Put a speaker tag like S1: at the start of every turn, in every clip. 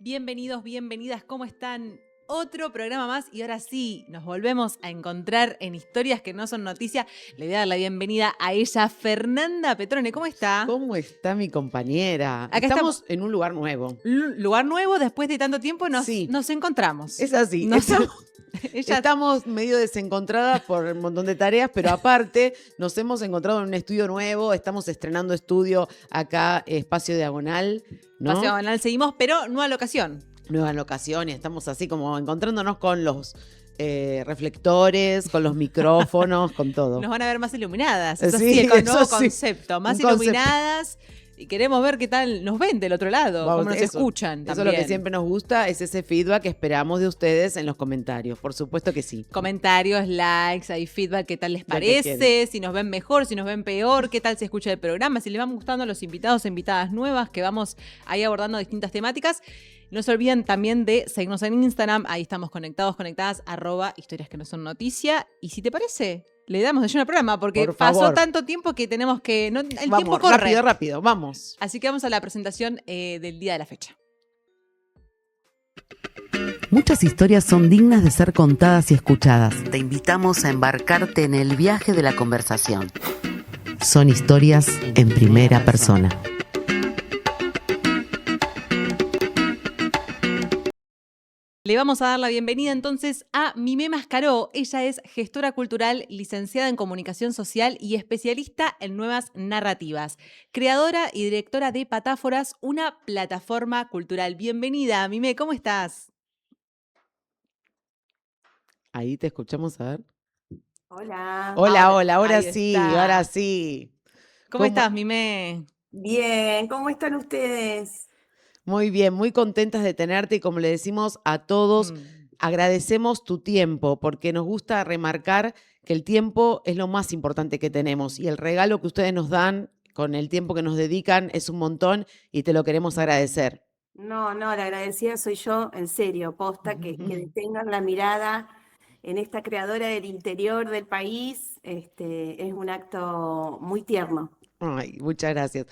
S1: Bienvenidos, bienvenidas, ¿cómo están? Otro programa más y ahora sí, nos volvemos a encontrar en Historias que no son noticia. Le voy a dar la bienvenida a ella, Fernanda Petrone, ¿cómo está?
S2: ¿Cómo está mi compañera?
S1: Acá estamos,
S2: Estamos en un lugar nuevo.
S1: lugar nuevo, después de tanto tiempo
S2: Sí,
S1: nos encontramos.
S2: es así.
S1: Ella,
S2: Estamos medio desencontradas por un montón de tareas, pero aparte nos hemos encontrado en un estudio nuevo. Estamos estrenando estudio acá, Espacio Diagonal,
S1: Paseo
S2: ¿no?
S1: Banal, seguimos, pero nueva locación.
S2: Nueva locación y estamos así como encontrándonos con los reflectores, con los micrófonos, con todo.
S1: Nos van a ver más iluminadas. Eso
S2: Sí,
S1: sí, con
S2: eso
S1: nuevo
S2: sí,
S1: concepto, más
S2: un concepto.
S1: iluminadas. Y queremos ver qué tal nos ven del otro lado,
S2: Vamos,
S1: cómo nos escuchan
S2: eso
S1: también.
S2: es lo que siempre nos gusta, es ese feedback que esperamos de ustedes en los comentarios. Por supuesto que sí.
S1: Comentarios, likes, hay feedback, qué tal les
S2: Lo que
S1: parece,
S2: quieran.
S1: si nos ven mejor, si nos ven peor, qué tal se escucha el programa, si les van gustando los invitados e invitadas nuevas que vamos ahí abordando distintas temáticas. No se olviden también de seguirnos en Instagram, ahí estamos conectadas, @historias que no son noticia. Y si te parece, le damos de lleno al programa, porque
S2: Por
S1: pasó
S2: favor.
S1: tanto tiempo que tenemos que... el tiempo
S2: Vamos,
S1: corre.
S2: rápido, vamos.
S1: Así que vamos a la presentación del día de la fecha.
S3: Muchas historias son dignas de ser contadas y escuchadas. Te invitamos a embarcarte en el viaje de la conversación. Son historias en primera persona.
S1: Le vamos a dar la bienvenida entonces a Mimé Mascaró. Ella es gestora cultural, licenciada en comunicación social y especialista en nuevas narrativas. Creadora y directora de Patáforas, una plataforma cultural. Bienvenida, Mimé, ¿cómo estás?
S2: Ahí te escuchamos, a ver.
S4: Hola.
S2: Hola, ahora
S1: Ahí
S2: sí,
S1: está.
S2: ahora sí.
S1: ¿Cómo estás, Mimé?
S4: Bien, ¿cómo están ustedes?
S2: Muy bien, muy contentas de tenerte y como le decimos a todos, agradecemos tu tiempo porque nos gusta remarcar que el tiempo es lo más importante que tenemos y el regalo que ustedes nos dan con el tiempo que nos dedican es un montón y te lo queremos agradecer.
S4: No, la agradecida soy yo, en serio, posta, que detengan la mirada en esta creadora del interior del país, es un acto muy tierno.
S2: Ay, muchas gracias.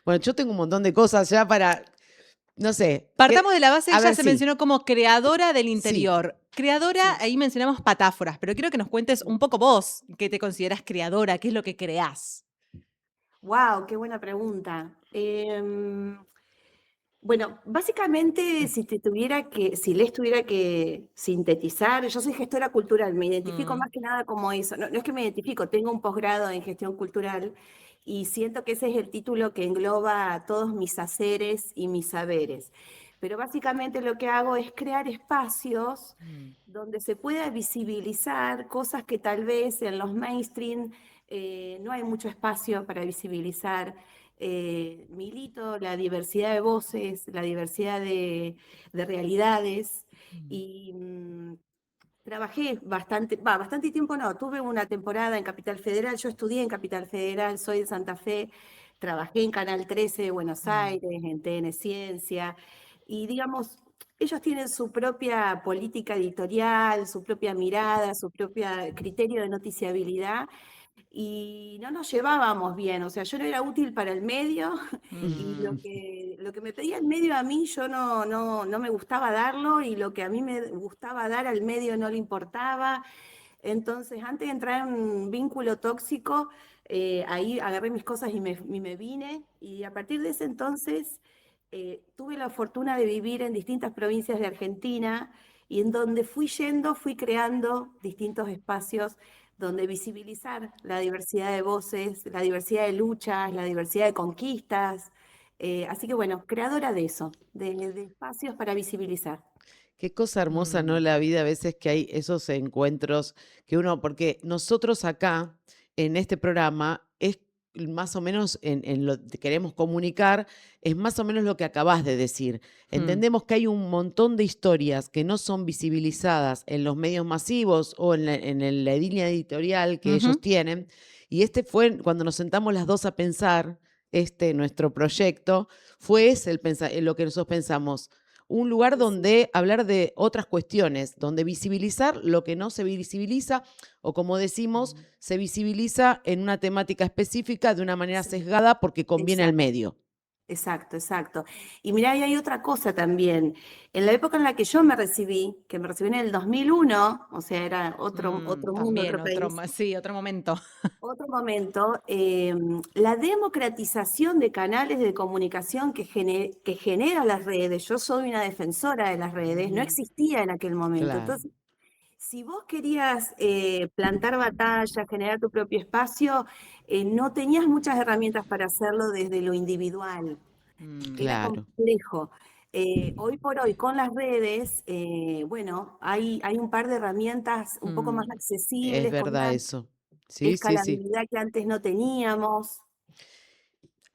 S2: Bueno, yo tengo un montón de cosas ya para, no sé.
S1: Partamos de la base,
S2: A
S1: ella
S2: ver,
S1: se
S2: sí.
S1: mencionó como creadora del
S2: Sí.
S1: interior. Creadora,
S2: Sí.
S1: ahí mencionamos Patáforas, pero quiero que nos cuentes un poco vos, ¿qué te consideras creadora? ¿Qué es lo que creás?
S4: Wow, qué buena pregunta. Bueno, básicamente, si les tuviera que sintetizar, yo soy gestora cultural, me identifico más que nada como eso. No, no es que me identifico, tengo un posgrado en gestión cultural y siento que ese es el título que engloba todos mis haceres y mis saberes. Pero básicamente lo que hago es crear espacios donde se pueda visibilizar cosas que tal vez en los mainstream no hay mucho espacio para visibilizar. Milito la diversidad de voces, la diversidad de realidades y trabajé bastante tiempo no, tuve una temporada en Capital Federal, yo estudié en Capital Federal, soy de Santa Fe, trabajé en Canal 13 de Buenos Aires, en TN Ciencia, y digamos, ellos tienen su propia política editorial, su propia mirada, su propio criterio de noticiabilidad, y no nos llevábamos bien, o sea, yo no era útil para el medio y lo que me pedía el medio a mí yo no me gustaba darlo y lo que a mí me gustaba dar al medio no le importaba. Entonces, antes de entrar en un vínculo tóxico, ahí agarré mis cosas y me vine y a partir de ese entonces tuve la fortuna de vivir en distintas provincias de Argentina y en donde fui yendo, fui creando distintos espacios donde visibilizar la diversidad de voces, la diversidad de luchas, la diversidad de conquistas. Así que bueno, creadora de eso, de espacios para visibilizar.
S2: Qué cosa hermosa, ¿no? La vida a veces que hay esos encuentros que uno, porque nosotros acá en este programa es más o menos en lo que queremos comunicar, es más o menos lo que acabas de decir. Entendemos que hay un montón de historias que no son visibilizadas en los medios masivos o la línea editorial que ellos tienen. Y este fue cuando nos sentamos las dos a pensar, nuestro proyecto, fue ese lo que nosotros pensamos un lugar donde hablar de otras cuestiones, donde visibilizar lo que no se visibiliza o como decimos, se visibiliza en una temática específica de una manera
S4: Sí,
S2: sesgada porque conviene al
S4: exacto.
S2: medio.
S4: Exacto, exacto. Y mirá, y hay otra cosa también. En la época en la que yo me recibí, que me recibí en el 2001, o sea, era otro mundo,
S1: También
S4: otro país,
S1: sí, otro momento.
S4: otro momento, la democratización de canales de comunicación que genera las redes, yo soy una defensora de las redes, no existía en aquel momento.
S2: Claro.
S4: Entonces, si vos querías plantar batalla, generar tu propio espacio, no tenías muchas herramientas para hacerlo desde lo individual. Era
S2: Claro.
S4: complejo. Hoy por hoy, con las redes, bueno, hay un par de herramientas un poco más
S2: Es
S4: accesibles, con
S2: verdad
S4: una
S2: eso. Sí, sí, sí.
S4: escalabilidad que antes no teníamos.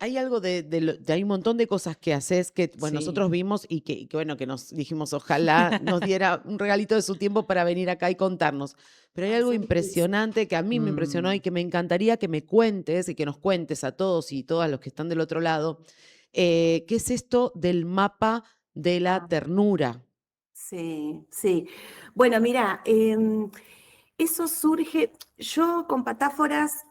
S2: Hay algo hay un montón de cosas que haces que, bueno,
S1: Sí.
S2: nosotros vimos y que, bueno, que nos dijimos, ojalá nos diera un regalito de su tiempo para venir acá y contarnos. Pero hay
S4: Ay,
S2: algo
S4: son bellísimos.
S2: impresionante que a mí me impresionó y que me encantaría que me cuentes y que nos cuentes a todos y todas los que están del otro lado, ¿qué es esto del mapa de la
S4: Ah,
S2: ternura?
S4: sí, sí. Bueno, mira, eso surge, yo con Patáforas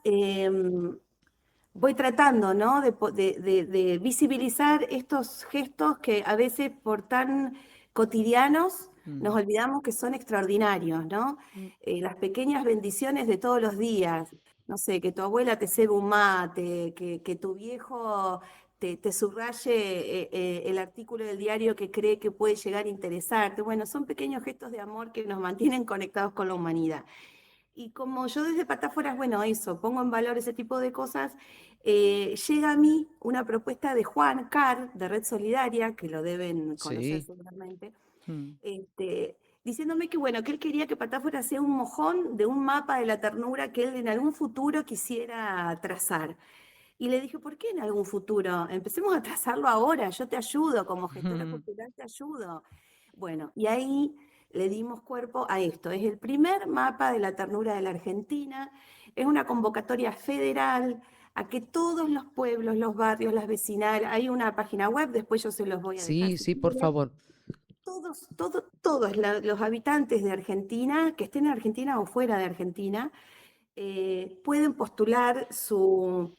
S4: voy tratando, ¿no? De visibilizar estos gestos que a veces por tan cotidianos nos olvidamos que son extraordinarios, ¿no? Las pequeñas bendiciones de todos los días. No sé, que tu abuela te cebe un mate, que tu viejo te subraye el artículo del diario que cree que puede llegar a interesarte. Bueno, son pequeños gestos de amor que nos mantienen conectados con la humanidad. Y como yo desde Patáforas, bueno, eso, pongo en valor ese tipo de cosas, llega a mí una propuesta de Juan Carr, de Red Solidaria, que lo deben conocer
S2: Sí.
S4: seguramente,
S1: Mm.
S4: diciéndome que, bueno, que él quería que Patáforas sea un mojón de un mapa de la ternura que él en algún futuro quisiera trazar. Y le dije, ¿por qué en algún futuro? Empecemos a trazarlo ahora, yo te ayudo, como gestora cultural te ayudo. Bueno, y ahí le dimos cuerpo a esto. Es el primer mapa de la ternura de la Argentina, es una convocatoria federal a que todos los pueblos, los barrios, las vecinales, hay una página web, después yo se los voy a dejar
S2: Sí,
S4: si
S2: sí, por
S4: quieren.
S2: favor.
S4: Todos los habitantes de Argentina, que estén en Argentina o fuera de Argentina, pueden postular su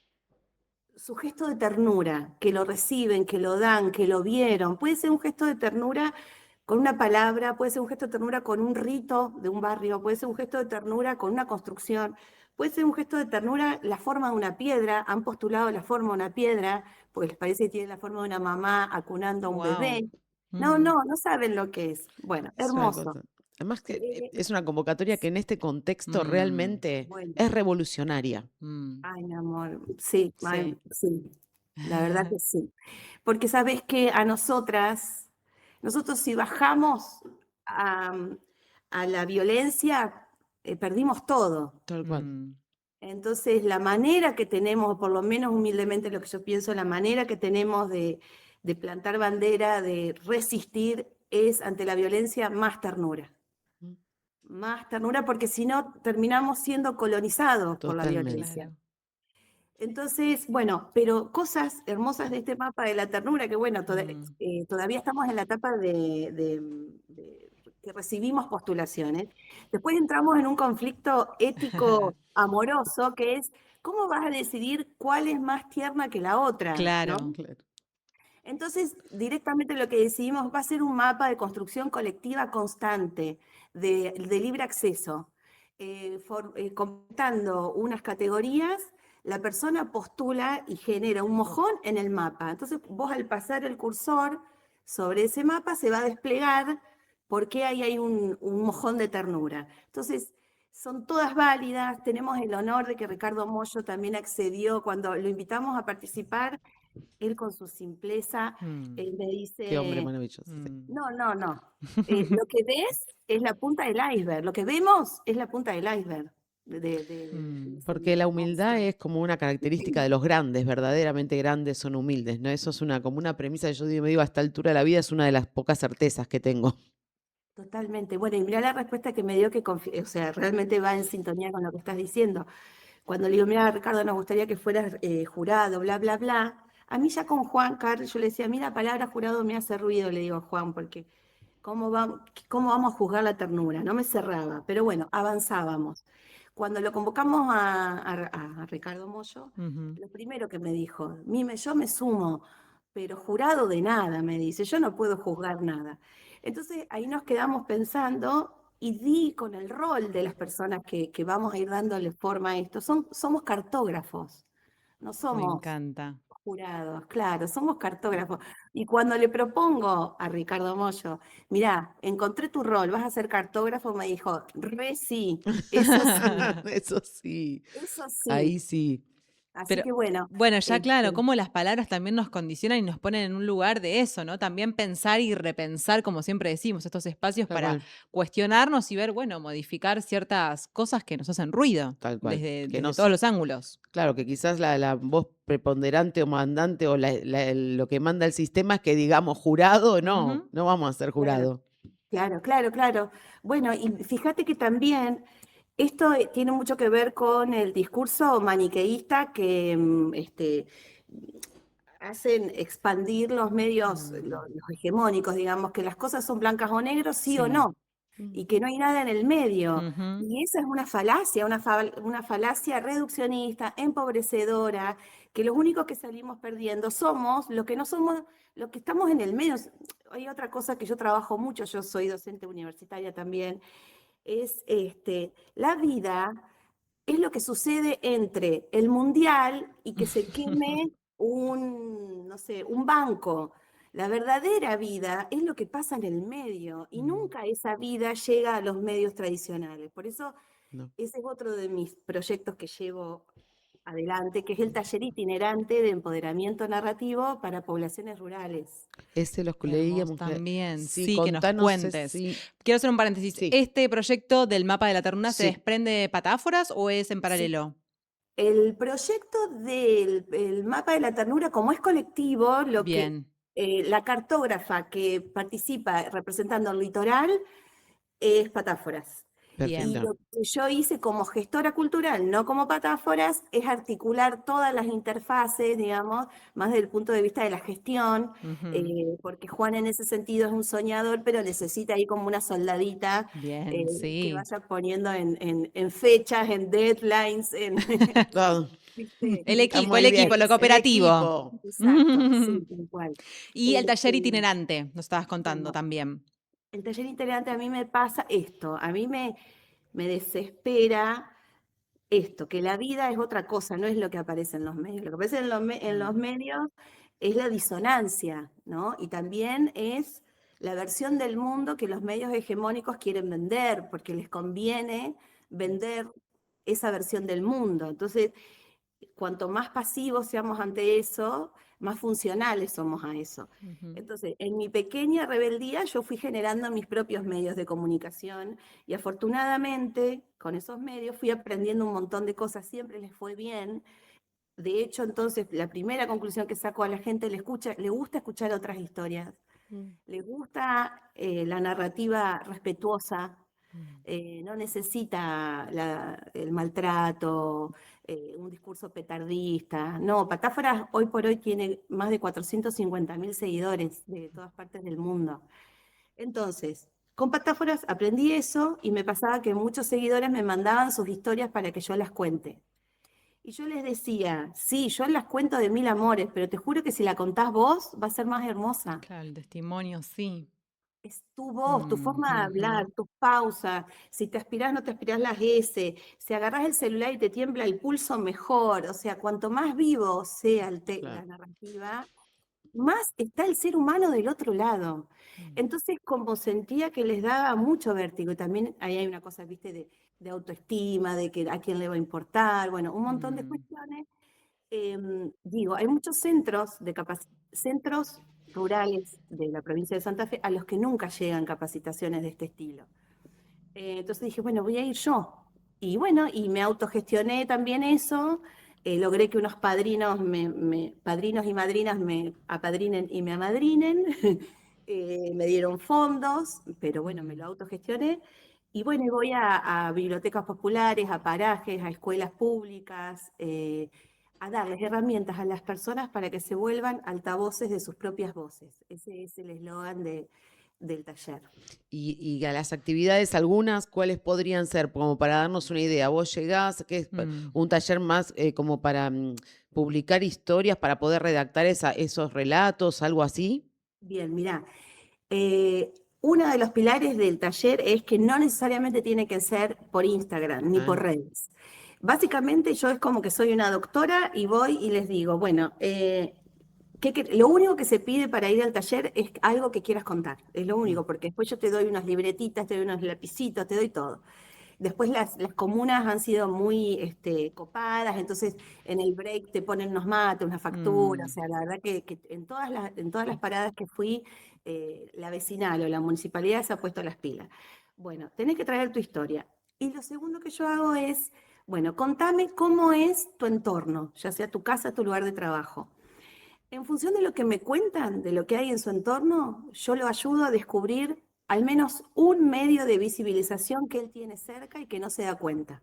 S4: gesto de ternura, que lo reciben, que lo dan, que lo vieron. Puede ser un gesto de ternura con una palabra, puede ser un gesto de ternura con un rito de un barrio, puede ser un gesto de ternura con una construcción, puede ser un gesto de ternura la forma de una piedra, han postulado la forma de una piedra, pues les parece que tiene la forma de una mamá acunando a un
S1: Wow.
S4: bebé. No, no saben lo que es. Bueno,
S2: Es una
S4: hermoso.
S2: cosa. Además que
S4: Eh,
S2: es una convocatoria que en este contexto realmente
S4: bueno,
S2: es revolucionaria.
S4: ay, mi amor, sí, ay,
S1: Sí.
S4: sí, la verdad que sí. Porque sabes que a nosotros si bajamos a, a la violencia, perdimos todo.
S2: Tal cual.
S4: Entonces, la manera que tenemos, por lo menos humildemente lo que yo pienso, la manera que tenemos de plantar bandera, de resistir, es ante la violencia más ternura.
S2: Mm,
S4: Más ternura porque si no terminamos siendo colonizados por la
S2: Totalmente.
S4: violencia. Entonces, bueno, pero cosas hermosas de este mapa de la ternura, que bueno, todavía estamos en la etapa de que recibimos postulaciones. Después entramos en un conflicto ético amoroso, que es, ¿cómo vas a decidir cuál es más tierna que la otra? ¿No?
S1: Claro.
S2: Claro.
S4: Entonces, directamente lo que decidimos va a ser un mapa de construcción colectiva constante, de libre acceso, completando unas categorías, la persona postula y genera un mojón en el mapa. Entonces, vos al pasar el cursor sobre ese mapa se va a desplegar por qué ahí hay un mojón de ternura. Entonces, son todas válidas. Tenemos el honor de que Ricardo Mollo también accedió cuando lo invitamos a participar. Él con su simpleza, él me
S2: Qué hombre
S4: dice,
S2: maravilloso. Sí.
S4: no, no, no. Lo que ves es la punta del iceberg. Lo que vemos es la punta del iceberg.
S2: Porque la humildad es como una característica de los grandes, verdaderamente grandes son humildes, ¿no? Eso es como una premisa que yo me digo a esta altura de la vida, es una de las pocas certezas que tengo.
S4: Totalmente. Bueno, y mira la respuesta que me dio que, o sea, realmente va en sintonía con lo que estás diciendo. Cuando le digo, mira, Ricardo, nos gustaría que fueras jurado, bla, bla, bla. A mí ya con Juan Carlos, yo le decía, mira, la palabra jurado me hace ruido, le digo a Juan, porque ¿cómo vamos a juzgar la ternura? No me cerraba, pero bueno, avanzábamos. Cuando lo convocamos a Ricardo Mollo, lo primero que me dijo, Mime, yo me sumo, pero jurado de nada, me dice, yo no puedo juzgar nada. Entonces ahí nos quedamos pensando y di con el rol de las personas que vamos a ir dándole forma a esto. Somos cartógrafos, no
S1: Me
S4: somos
S1: encanta.
S4: jurados, claro, somos cartógrafos. Y cuando le propongo a Ricardo Mollo, mirá, encontré tu rol, vas a ser cartógrafo, me dijo, re sí, eso sí,
S2: Eso sí,
S4: eso sí.
S2: ahí sí.
S4: Así
S1: Pero
S4: que bueno,
S1: bueno, ya claro,
S4: este,
S1: cómo las palabras también nos condicionan y nos ponen en un lugar de eso, ¿no? También pensar y repensar, como siempre decimos, estos espacios
S2: Tal
S1: para
S2: cual,
S1: cuestionarnos y ver, bueno, modificar ciertas cosas que nos hacen ruido
S2: tal cual. Que
S1: desde
S2: no,
S1: todos los ángulos.
S2: claro, que quizás la voz preponderante o mandante o lo que manda el sistema es que digamos jurado, no,
S1: Ujú.
S2: no vamos a ser
S4: claro,
S2: jurado.
S4: claro, claro, claro. Bueno, y fíjate que también esto tiene mucho que ver con el discurso maniqueísta que hacen expandir los medios,
S2: Mm,
S4: los hegemónicos, digamos, que las cosas son blancas o negros, sí o
S1: Sí.
S4: no, y que no hay nada en el medio.
S1: Ujú.
S4: Y esa es una falacia, una falacia reduccionista, empobrecedora, que los únicos que salimos perdiendo somos los que no somos, los que estamos en el medio. Hay otra cosa que yo trabajo mucho, yo soy docente universitaria también, es la vida es lo que sucede entre el mundial y que se queme un, no sé, un banco. La verdadera vida es lo que pasa en el medio y
S2: mm,
S4: nunca esa vida llega a los medios tradicionales. Por eso
S2: no.
S4: ese es otro de mis proyectos que llevo adelante, que es el taller itinerante de empoderamiento narrativo para poblaciones rurales.
S2: Ese los
S1: Qué hermoso
S2: leíamos.
S1: también.
S2: Sí,
S1: Sí, que nos
S2: contanos
S1: cuentes.
S2: si.
S1: Quiero hacer un paréntesis.
S2: Sí,
S1: ¿Este proyecto del mapa de la ternura se
S2: sí,
S1: desprende de Patáforas o es en
S4: Sí,
S1: paralelo?
S4: el proyecto del el mapa de la ternura, como es colectivo, lo que
S1: Bien,
S4: la cartógrafa que participa representando el litoral es Patáforas. Y
S1: bien.
S2: perfecto.
S4: lo que yo hice como gestora cultural, no como Patáforas, es articular todas las interfaces, digamos, más desde el punto de vista de la gestión,
S1: Ujú.
S4: porque Juan en ese sentido es un soñador, pero necesita ahí como una soldadita
S1: Bien,
S4: que
S1: sí.
S4: vaya poniendo en fechas, en deadlines, en,
S2: Todo.
S4: ¿viste?
S2: Está muy
S1: El
S2: bien.
S1: equipo, lo
S2: El
S1: cooperativo.
S2: equipo.
S4: Exacto, sí, tal cual.
S1: Y el taller
S4: Este,
S1: itinerante, nos estabas contando
S4: bueno,
S1: también.
S4: el taller itinerante a mí me pasa esto, me desespera esto, que la vida es otra cosa, no es lo que aparece en los medios. Lo que aparece en los
S1: Mm,
S4: medios es la disonancia, ¿no? Y también es la versión del mundo que los medios hegemónicos quieren vender, porque les conviene vender esa versión del mundo. Entonces, cuanto más pasivos seamos ante eso, más funcionales somos a eso.
S1: ujú.
S4: Entonces, en mi pequeña rebeldía yo fui generando mis propios medios de comunicación y afortunadamente con esos medios fui aprendiendo un montón de cosas, siempre les fue bien. De hecho, entonces, la primera conclusión que saco a la gente, le gusta escuchar otras historias,
S2: Mm,
S4: le gusta la narrativa respetuosa,
S2: mm,
S4: no necesita el maltrato, un discurso petardista. No, Patáforas hoy por hoy tiene más de 450.000 seguidores de todas partes del mundo. Entonces, con Patáforas aprendí eso y me pasaba que muchos seguidores me mandaban sus historias para que yo las cuente. Y yo les decía, sí, yo las cuento de mil amores, pero te juro que si la contás vos va a ser más hermosa.
S1: Claro, el testimonio, sí.
S4: Es tu voz, tu
S1: Mm,
S4: forma de hablar,
S1: ujú,
S4: tus pausas. Si te aspirás, no te aspirás las S. Si agarrás el celular y te tiembla el pulso, mejor. O sea, cuanto más vivo sea
S2: claro.
S4: la narrativa, más está el ser humano del otro lado.
S2: Mm,
S4: Entonces, como sentía que les daba mucho vértigo, y también ahí hay una cosa, viste, de autoestima, de que a quién le va a importar, bueno, un montón de
S1: mm,
S4: cuestiones. Digo, hay muchos centros rurales de la provincia de Santa Fe a los que nunca llegan capacitaciones de este estilo. Entonces dije, bueno, voy a ir yo. Y bueno, y me autogestioné también eso. Logré que unos padrinos y madrinas me apadrinen y me amadrinen. Me dieron fondos, pero bueno, me lo
S2: mm,
S4: autogestioné. Y bueno, y voy a bibliotecas populares, a parajes, a escuelas públicas, a darles herramientas a las personas para que se vuelvan altavoces de sus propias voces. Ese es el eslogan del taller.
S2: Y a las actividades, algunas, ¿cuáles podrían ser? Como para darnos una idea. Vos llegás, que es un taller más como para publicar historias, para poder redactar esos relatos, algo así.
S4: Bien, mirá, uno de los pilares del taller es que no necesariamente tiene que ser por Instagram ni por redes. Básicamente yo es como que soy una doctora y voy y les digo, bueno, lo único que se pide para ir al taller es algo que quieras contar, es lo único, porque después yo te doy unas libretitas, te doy unos lapicitos, te doy todo. Después las comunas han sido muy copadas, entonces en el break te ponen unos mates, una factura, o sea, la verdad que en todas las paradas que fui, la vecinal o la municipalidad se ha puesto las pilas. Bueno, tenés que traer tu historia. Y lo segundo que yo hago es, bueno, contame cómo es tu entorno, ya sea tu casa, tu lugar de trabajo. En función de lo que me cuentan, de lo que hay en su entorno, yo lo ayudo a descubrir al menos un medio de visibilización que él tiene cerca y que no se da cuenta,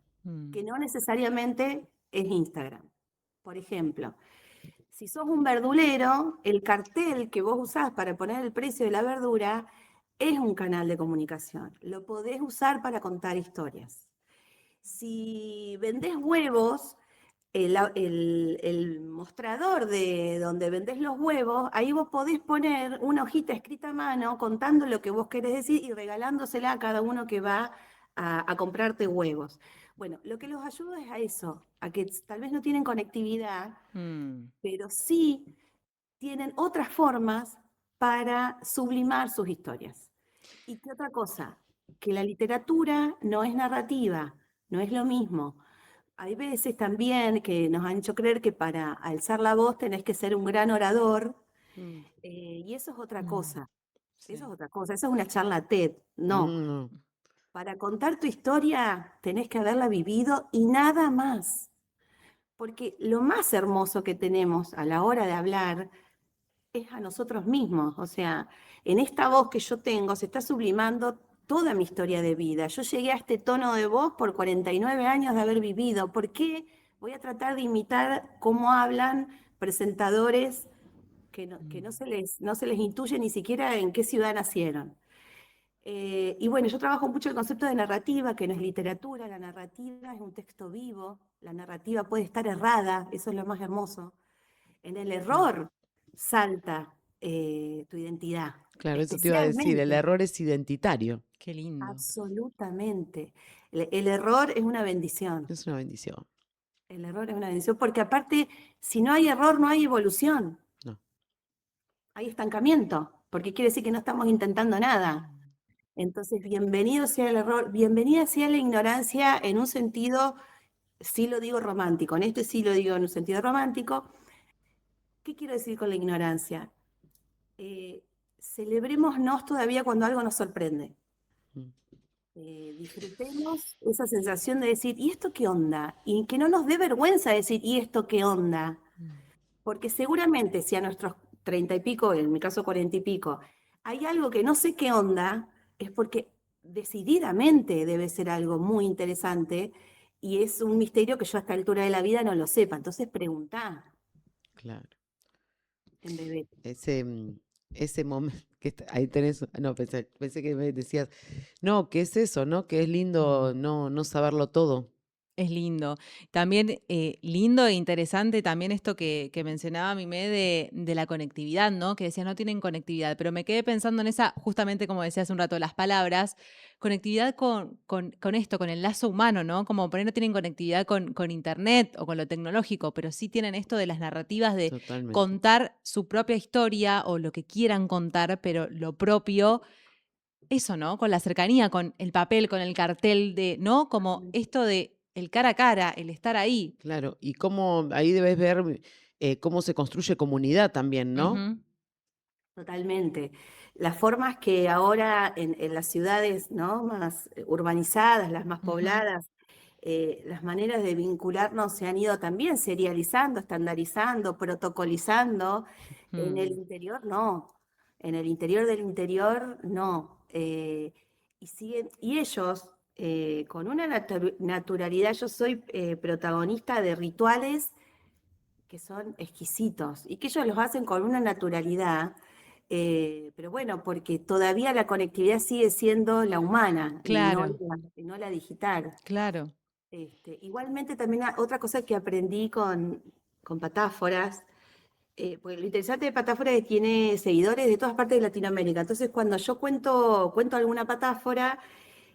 S4: que no necesariamente es Instagram. Por ejemplo, si sos un verdulero, el cartel que vos usás para poner el precio de la verdura es un canal de comunicación. Lo podés usar para contar historias. Si vendés huevos, el mostrador de donde vendés los huevos, ahí vos podés poner una hojita escrita a mano contando lo que vos querés decir y regalándosela a cada uno que va a comprarte huevos. Bueno, lo que los ayuda es a eso, a que tal vez no tienen conectividad, pero sí tienen otras formas para sublimar sus historias. ¿Y qué otra cosa? Que la literatura no es narrativa, no es lo mismo. Hay veces también que nos han hecho creer que para alzar la voz tenés que ser un gran orador, y eso es otra cosa.
S2: Sí.
S4: Eso es otra cosa, eso es una charla TED. No, para contar tu historia tenés que haberla vivido y nada más. Porque lo más hermoso que tenemos a la hora de hablar es a nosotros mismos. O sea, en esta voz que yo tengo se está sublimando toda mi historia de vida. Yo llegué a este tono de voz por 49 años de haber vivido. ¿Por qué voy a tratar de imitar cómo hablan presentadores que no se les intuye ni siquiera en qué ciudad nacieron? Y bueno, yo trabajo mucho el concepto de narrativa, que no es literatura, la narrativa es un texto vivo, la narrativa puede estar errada, eso es lo más hermoso. En el error salta tu identidad.
S2: Claro, eso te iba a decir, el error es identitario.
S1: Qué lindo.
S4: Absolutamente. El error es una bendición.
S2: Es una bendición.
S4: El error es una bendición, porque aparte, si no hay error, no hay evolución.
S2: No.
S4: Hay estancamiento, porque quiere decir que no estamos intentando nada. Entonces, bienvenido sea el error, bienvenida sea la ignorancia en un sentido, sí lo digo romántico, en este sí lo digo en un sentido romántico. ¿Qué quiero decir con la ignorancia? Celebrémonos todavía cuando algo nos sorprende. Disfrutemos esa sensación de decir, ¿y esto qué onda? Y que no nos dé vergüenza decir, ¿y esto qué onda? Porque seguramente si a nuestros 30 y pico, en mi caso 40 y pico, hay algo que no sé qué onda, es porque decididamente debe ser algo muy interesante y es un misterio que yo a esta altura de la vida no lo sepa. Entonces preguntá.
S2: Claro.
S4: En bebé.
S2: Ese momento que ahí tenés, no, pensé que me decías, no, ¿qué es eso, no? Que es lindo no saberlo todo.
S1: Es lindo. También lindo e interesante también esto que mencionaba Mimé de la conectividad, ¿no? Que decía no tienen conectividad, pero me quedé pensando en esa, justamente como decía hace un rato, las palabras, conectividad con esto, con el lazo humano, ¿no? Como por ahí no tienen conectividad con internet o con lo tecnológico, pero sí tienen esto de las narrativas de
S2: Totalmente.
S1: contar su propia historia o lo que quieran contar, pero lo propio. Eso, ¿no? Con la cercanía, con el papel, con el cartel de, ¿no? Como esto de el cara a cara, el estar ahí.
S2: Claro, y cómo ahí debes ver cómo se construye comunidad también, ¿no?
S1: Ujú.
S4: Totalmente. Las formas que ahora en las ciudades, ¿no? Más urbanizadas, las más
S1: Ujú.
S4: pobladas, las maneras de vincularnos se han ido también serializando, estandarizando, protocolizando. En el interior no. En el interior del interior no. Y ellos, con una naturalidad, yo soy protagonista de rituales que son exquisitos y que ellos los hacen con una naturalidad Pero bueno, porque todavía la conectividad sigue siendo la humana
S1: Claro,
S4: y no la digital.
S1: claro.
S4: Igualmente también otra cosa que aprendí con Patáforas, porque lo interesante de Patáforas es que tiene seguidores de todas partes de Latinoamérica. Entonces, cuando yo cuento alguna patáfora,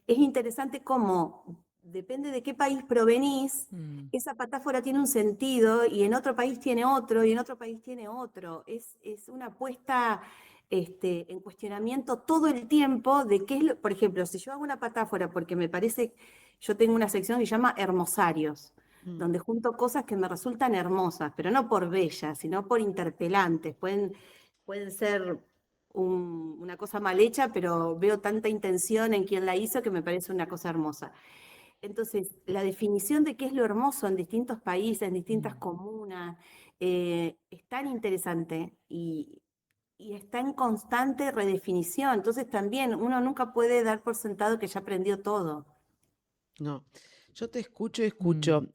S4: es interesante cómo, depende de qué país provenís,
S1: Mm,
S4: esa patáfora tiene un sentido y en otro país tiene otro y en otro país tiene otro. Es una puesta en cuestionamiento todo el tiempo de qué es lo, por ejemplo, si yo hago una patáfora porque me parece, yo tengo una sección que se llama Hermosarios,
S2: Mm,
S4: donde junto cosas que me resultan hermosas, pero no por bellas, sino por interpelantes. Pueden ser una cosa mal hecha, pero veo tanta intención en quien la hizo que me parece una cosa hermosa. Entonces, la definición de qué es lo hermoso en distintos países, en distintas
S1: mm.
S4: comunas, es tan interesante y está en constante redefinición. Entonces, también uno nunca puede dar por sentado que ya aprendió todo.
S2: no, yo te escucho y
S1: Mm,
S2: escucho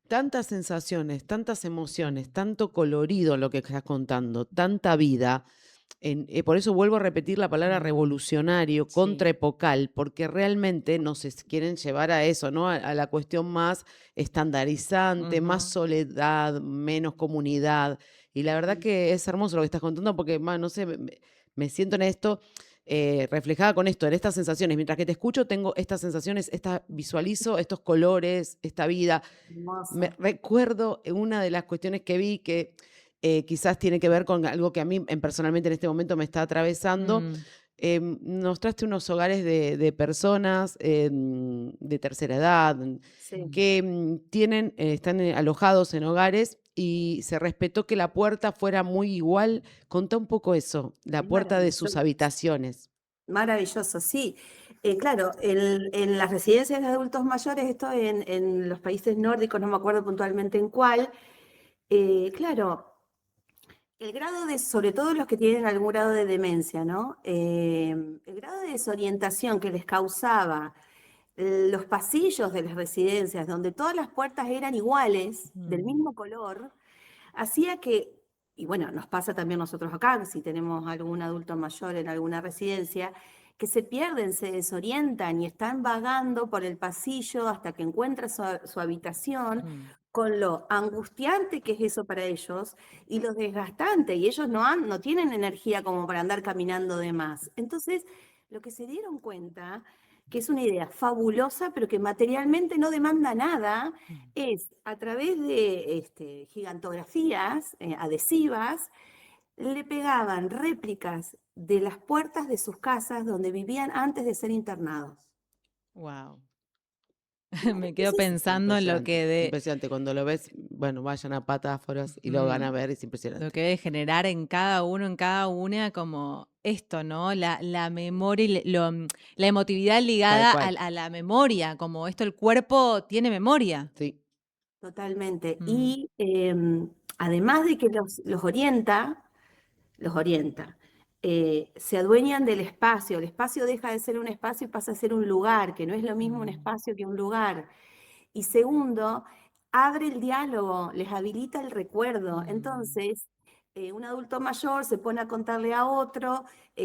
S2: tantas sensaciones, tantas emociones, tanto colorido en lo que estás contando, tanta vida. Por eso vuelvo a repetir la palabra
S1: mm,
S2: revolucionario,
S1: sí.
S2: contraepocal, porque realmente nos quieren llevar a eso, ¿no? A la cuestión más estandarizante, más
S1: Ujú.
S2: soledad, menos comunidad. Y la verdad que es hermoso lo que estás contando, porque, no sé, me siento en esto, reflejada con esto, en estas sensaciones. Mientras que te escucho, tengo estas sensaciones, visualizo estos colores, esta vida. Me
S4: Hermoso.
S2: recuerdo una de las cuestiones que vi que quizás tiene que ver con algo que a mí personalmente en este momento me está atravesando.
S1: Mm,
S2: Mostraste unos hogares de personas de tercera edad
S4: Sí,
S2: que están alojados en hogares y se respetó que la puerta fuera muy igual. Contá un poco eso, la
S4: es
S2: puerta de sus
S4: maravilloso.
S2: habitaciones.
S4: Maravilloso, sí. Claro, en las residencias de adultos mayores, esto en los países nórdicos, no me acuerdo puntualmente en cuál, claro, el grado de, sobre todo los que tienen algún grado de demencia, ¿no? El grado de desorientación que les causaba los pasillos de las residencias, donde todas las puertas eran iguales, del
S1: mm,
S4: mismo color, hacía que, y bueno, nos pasa también nosotros acá, si tenemos algún adulto mayor en alguna residencia, que se pierden, se desorientan y están vagando por el pasillo hasta que encuentran su habitación,
S1: mm.
S4: con lo angustiante que es eso para ellos y lo desgastante, y ellos no tienen energía como para andar caminando de más. Entonces, lo que se dieron cuenta, que es una idea fabulosa, pero que materialmente no demanda nada,
S1: Mm.
S4: es a través de gigantografías adhesivas, le pegaban réplicas de las puertas de sus casas donde vivían antes de ser internados.
S1: Wow.
S4: Bueno,
S1: Me quedo
S4: entonces,
S1: pensando en lo que de
S2: Impresionante. Cuando lo ves, bueno, vayan a Patáforas y lo van a
S1: mm,
S2: ver, es
S1: lo
S2: impresionante.
S1: que debe generar en cada uno, en cada una, como esto, ¿no? La memoria y la emotividad
S2: Tal
S1: ligada
S2: cual.
S1: a la memoria, como esto el cuerpo tiene memoria.
S2: Sí.
S4: totalmente.
S1: Mm,
S4: Y además de que los orienta. Se adueñan del espacio. El espacio deja de ser un espacio y pasa a ser un lugar, que no es lo mismo un
S1: mm,
S4: espacio que un lugar. Y segundo, abre el diálogo, les habilita el recuerdo.
S1: mm.
S4: Entonces, un adulto mayor se pone a contarle a otro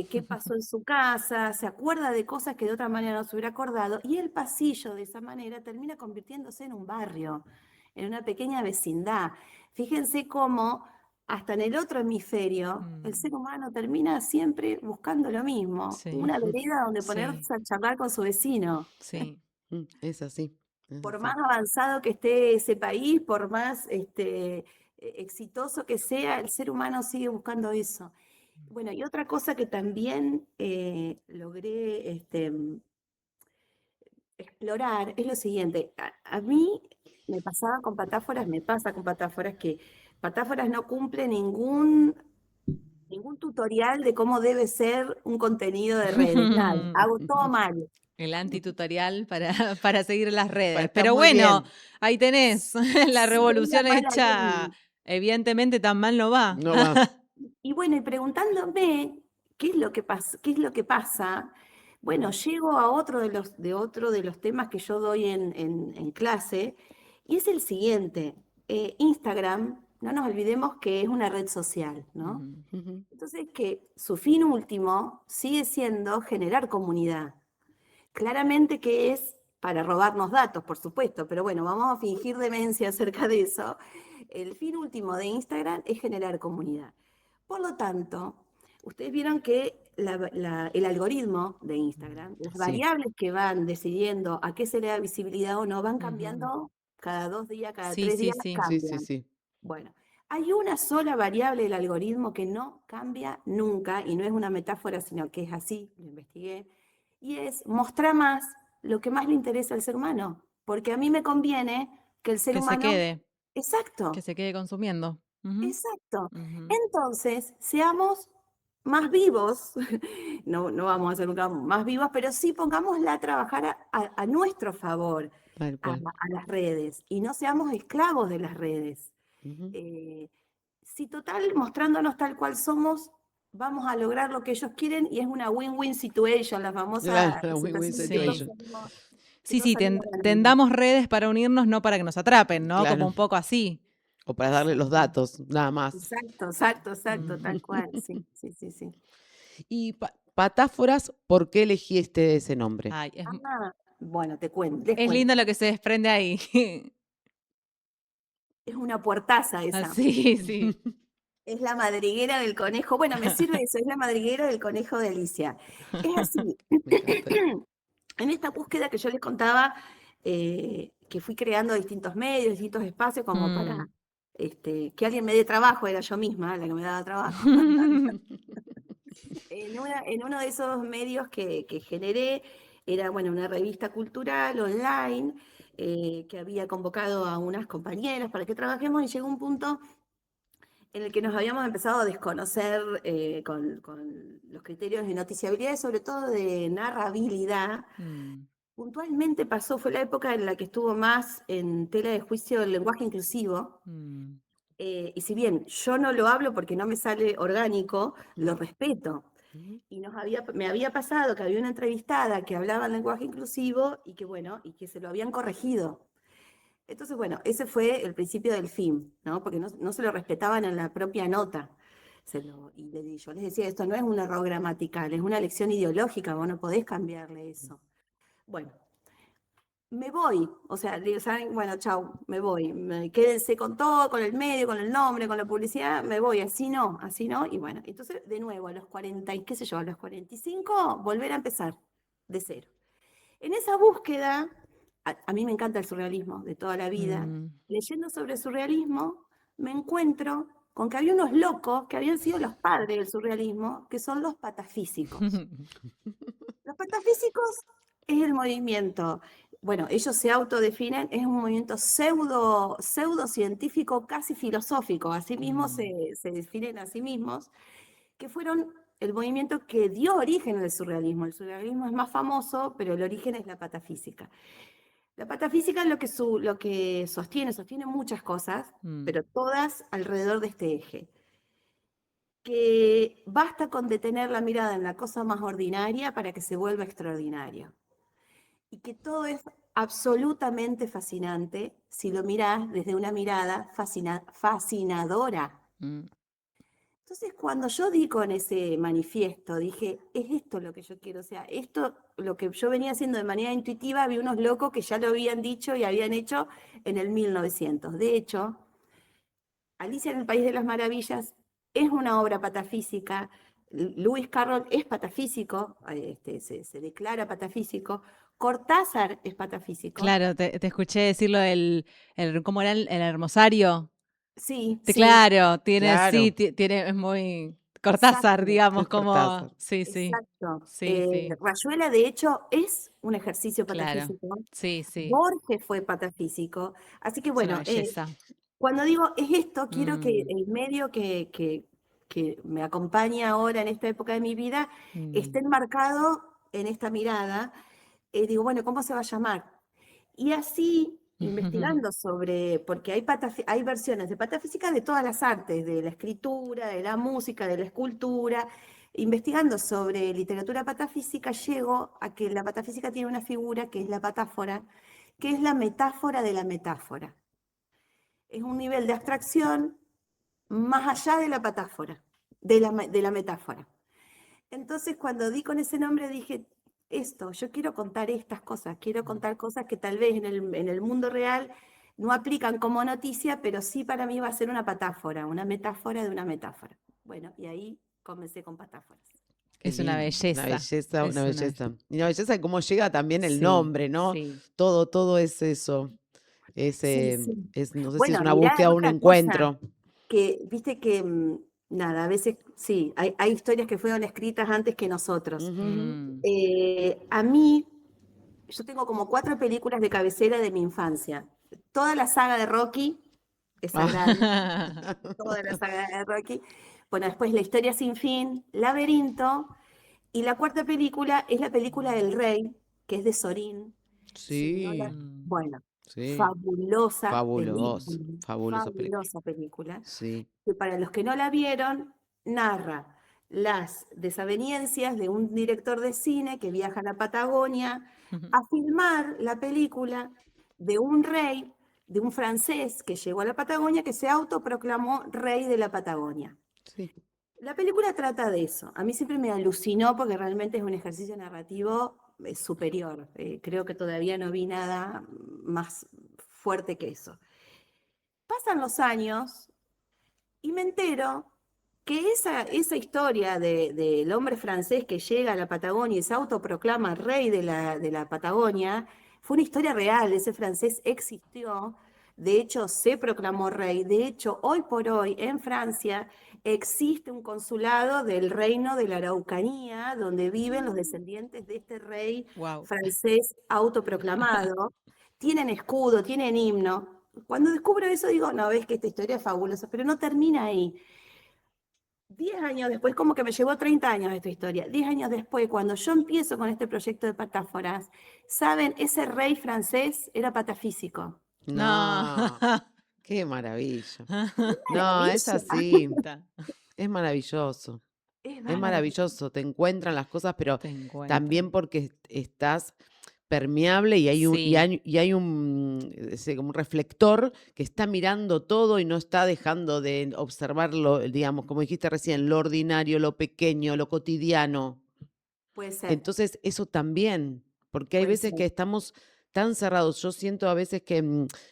S4: qué pasó en su casa, se acuerda de cosas que de otra manera no se hubiera acordado, y el pasillo de esa manera termina convirtiéndose en un barrio, en una pequeña vecindad. Fíjense cómo hasta en el otro hemisferio el
S1: Mm,
S4: ser humano termina siempre buscando lo mismo,
S1: sí,
S4: una vereda donde
S1: sí,
S4: ponerse a charlar con su vecino.
S1: sí.
S2: Es así, es
S4: Por
S2: así.
S4: más avanzado que esté ese país, por más exitoso que sea, el ser humano sigue buscando eso. Bueno, y otra cosa que también logré explorar es lo siguiente. A mí me pasaba con Patáforas, me pasa con Patáforas que Patáforas no cumple ningún tutorial de cómo debe ser un contenido de redes. Nada, hago todo mal.
S1: El antitutorial para, para seguir las redes.
S2: Está
S1: Pero
S2: muy
S1: bueno,
S2: bien.
S1: ahí tenés la
S4: Si ella
S1: revolución
S4: mal
S1: hecha.
S4: ahí.
S1: Evidentemente tan mal no va.
S2: No va.
S4: Y bueno, y preguntándome qué es lo que pasa, bueno, llego a otro de los temas que yo doy en clase, y es el siguiente. Instagram no nos olvidemos que es una red social, ¿no?
S1: Ujú.
S2: Ujú.
S4: Entonces, que su fin último sigue siendo generar comunidad. Claramente que es para robarnos datos, por supuesto, pero bueno, vamos a fingir demencia acerca de eso. El fin último de Instagram es generar comunidad. Por lo tanto, ustedes vieron que el algoritmo de Instagram, las
S2: Sí,
S4: variables que van decidiendo a qué se le da visibilidad o no, van
S1: Ujú.
S4: cambiando cada 2 días, cada
S1: Sí,
S4: 3
S1: sí,
S4: días
S1: sí.
S2: sí, sí,
S4: cambian.
S2: sí.
S4: Bueno, hay una sola variable del algoritmo que no cambia nunca, y no es una metáfora, sino que es así, lo investigué, y es mostrar más lo que más le interesa al ser humano, porque a mí me conviene que el ser
S1: Que se
S4: humano,
S1: quede, que
S4: exacto,
S1: se quede consumiendo. Ujú,
S4: exacto.
S1: ujú.
S4: Entonces, seamos más vivos, no, no vamos a ser nunca más vivos, pero sí pongámosla a trabajar a nuestro favor,
S2: Tal cual.
S4: a las redes, y no seamos esclavos de las redes.
S2: Ujú.
S4: Eh, si total, mostrándonos tal cual somos, vamos a lograr lo que ellos quieren y es una win-win situation, la
S2: Claro,
S4: famosa
S2: la win-win
S4: situación
S1: Sí.
S2: situation.
S4: que
S1: Sí,
S4: todos
S1: sí,
S4: salimos ganando.
S1: tendamos redes para unirnos, no para que nos atrapen, ¿no? Como
S2: Claro.
S1: un poco así.
S2: O para darle los
S4: Exacto,
S2: datos, nada más.
S4: exacto, tal
S1: Ujú.
S4: cual, sí, sí, sí, sí.
S2: Y patáforas, ¿por qué elegiste ese nombre?
S1: Ay,
S4: Ah, bueno, les
S1: es lindo
S4: cuento.
S1: lo que se desprende ahí.
S4: Es una puertaza esa.
S1: Así, sí.
S4: Es la madriguera del conejo. Bueno, me sirve eso, es la madriguera del conejo de Alicia. Es así.
S2: Me encanta.
S4: En esta búsqueda que yo les contaba, que fui creando distintos medios, distintos espacios, como para
S1: Mm.
S4: que alguien me dé trabajo, era yo misma la que me daba trabajo. En uno de esos medios que generé, era bueno, una revista cultural online, que había convocado a unas compañeras para que trabajemos, y llegó un punto en el que nos habíamos empezado a desconocer, con los criterios de noticiabilidad y sobre todo de narrabilidad.
S1: Mm.
S4: Puntualmente fue la época en la que estuvo más en tela de juicio el lenguaje inclusivo.
S1: Mm.
S4: Y si bien yo no lo hablo porque no me sale orgánico, lo
S2: Ujú,
S4: respeto.
S2: ujú,
S4: Y me había pasado que había una entrevistada que hablaba en lenguaje inclusivo y que, bueno, y que se lo habían corregido. Entonces, bueno, ese fue el principio del fin, ¿no? Porque no se lo respetaban en la propia nota. Yo les decía, esto no es un error gramatical, es una lección ideológica, vos no podés cambiarle eso. Bueno, me voy, o sea, digo, ¿saben? Bueno, chau, me voy. Quédense con todo, con el medio, con el nombre, con la publicidad, me voy, así no. Y bueno, entonces, de nuevo, a los 40, y qué sé yo, a los 45, volver a empezar de cero. En esa búsqueda, a mí me encanta el surrealismo de toda la vida.
S1: Mm.
S4: Leyendo sobre surrealismo, me encuentro con que había unos locos que habían sido los padres del surrealismo, que son los patafísicos. Los patafísicos es el movimiento, bueno, ellos se autodefinen, es un movimiento pseudocientífico, casi filosófico, así mismo
S1: Mm.
S4: se definen a sí mismos, que fueron el movimiento que dio origen al surrealismo. El surrealismo es más famoso, pero el origen es la patafísica. La patafísica es lo que sostiene muchas cosas,
S1: Mm.
S4: pero todas alrededor de este eje. Que basta con detener la mirada en la cosa más ordinaria para que se vuelva extraordinario. Y que todo es absolutamente fascinante si lo mirás desde una mirada fascinadora.
S1: Mm.
S4: Entonces, cuando yo di con ese manifiesto, dije, es esto lo que yo quiero, o sea, esto, lo que yo venía haciendo de manera intuitiva, había unos locos que ya lo habían dicho y habían hecho en el 1900. De hecho, Alicia en el País de las Maravillas es una obra patafísica. Lewis Carroll es patafísico, se declara patafísico. Cortázar es patafísico.
S1: Claro, te escuché decirlo ¿cómo era el hermosario?
S4: Sí, sí,
S1: Claro, tiene, sí,
S2: claro,
S1: tiene, es muy Cortázar,
S4: exacto,
S1: digamos, como,
S2: Cortázar.
S1: sí, sí,
S4: exacto.
S1: sí, sí,
S4: Rayuela, de hecho, es un ejercicio
S1: claro,
S4: patafísico.
S1: sí, sí,
S4: Borges fue patafísico. Así que
S1: es una
S4: bueno,
S1: belleza.
S4: cuando digo es esto, quiero que
S1: Mm.
S4: el medio que me acompaña ahora en esta época de mi vida esté
S1: Mm.
S4: enmarcado en esta mirada. Digo, bueno, ¿cómo se va a llamar? Y así, investigando porque hay versiones de patafísica de todas las artes, de la escritura, de la música, de la escultura. Investigando sobre literatura patafísica, llego a que la patafísica tiene una figura que es la patáfora, que es la metáfora de la metáfora. Es un nivel de abstracción más allá de la patáfora, de la metáfora. Entonces, cuando di con ese nombre, dije, yo quiero contar estas cosas, quiero contar cosas que tal vez en el mundo real no aplican como noticia, pero sí para mí va a ser una patáfora, una metáfora de una metáfora. Bueno, y ahí comencé con patáforas.
S2: Qué
S1: Es una
S2: lindo,
S1: belleza.
S2: una belleza,
S1: Es
S2: una
S1: una
S2: belleza. Y una belleza de cómo llega también el
S1: Sí,
S2: nombre, ¿no?
S1: sí.
S2: Todo es eso.
S4: Sí, sí.
S2: No sé si es
S4: Bueno,
S2: una
S4: mirá
S2: búsqueda o un
S4: otra cosa,
S2: encuentro.
S4: que viste que, nada, a veces sí, hay historias que fueron escritas antes que nosotros.
S2: Ujú.
S1: Mm.
S4: A mí, yo tengo como 4 películas de cabecera de mi infancia. Toda la saga de Rocky es sagrada, toda la saga de Rocky. Bueno, después La historia sin fin, Laberinto, y la 4ª película es la película del Rey, que es de Sorín. Si no
S2: Sí,
S4: la,
S1: Mm.
S4: bueno,
S2: sí.
S4: fabulosa película,
S2: Fabulosa película.
S4: fabulosa película,
S2: Sí,
S4: que para los que no la vieron, narra las desavenencias de un director de cine que viaja a la Patagonia a filmar la película de un rey, de un francés que llegó a la Patagonia, que se autoproclamó rey de la Patagonia.
S2: sí.
S4: La película trata de eso. A mí siempre me alucinó porque realmente es un ejercicio narrativo superior. Creo que todavía no vi nada más fuerte que eso. Pasan los años y me entero que esa historia del hombre francés que llega a la Patagonia y se autoproclama rey de la Patagonia fue una historia real. Ese francés existió, de hecho se proclamó rey. De hecho, hoy por hoy en Francia existe un consulado del reino de la Araucanía donde viven los descendientes de este rey
S1: Wow.
S4: francés autoproclamado. Tienen escudo, tienen himno. Cuando descubro eso digo, no, ves que esta historia es fabulosa, pero no termina ahí. 10 años después, como que me llevó 30 años esta historia. 10 años después, cuando yo empiezo con este proyecto de patáforas, ¿saben? Ese rey francés era patafísico.
S1: No.
S2: No, qué maravilla. No, es
S4: Maravilla.
S2: así. Es maravilloso.
S4: Es
S2: Es
S4: bárbaro.
S2: maravilloso. Te encuentran las cosas, pero
S1: Te encuentro.
S2: también porque estás permeable y hay un,
S1: Sí.
S2: y hay un, como un reflector que está mirando todo y no está dejando de observarlo, digamos, como dijiste recién, lo ordinario, lo pequeño, lo cotidiano.
S4: Puede ser,
S2: Entonces, eso también, porque hay
S4: puede
S2: veces
S4: ser.
S2: que estamos tan cerrados. Yo siento a veces que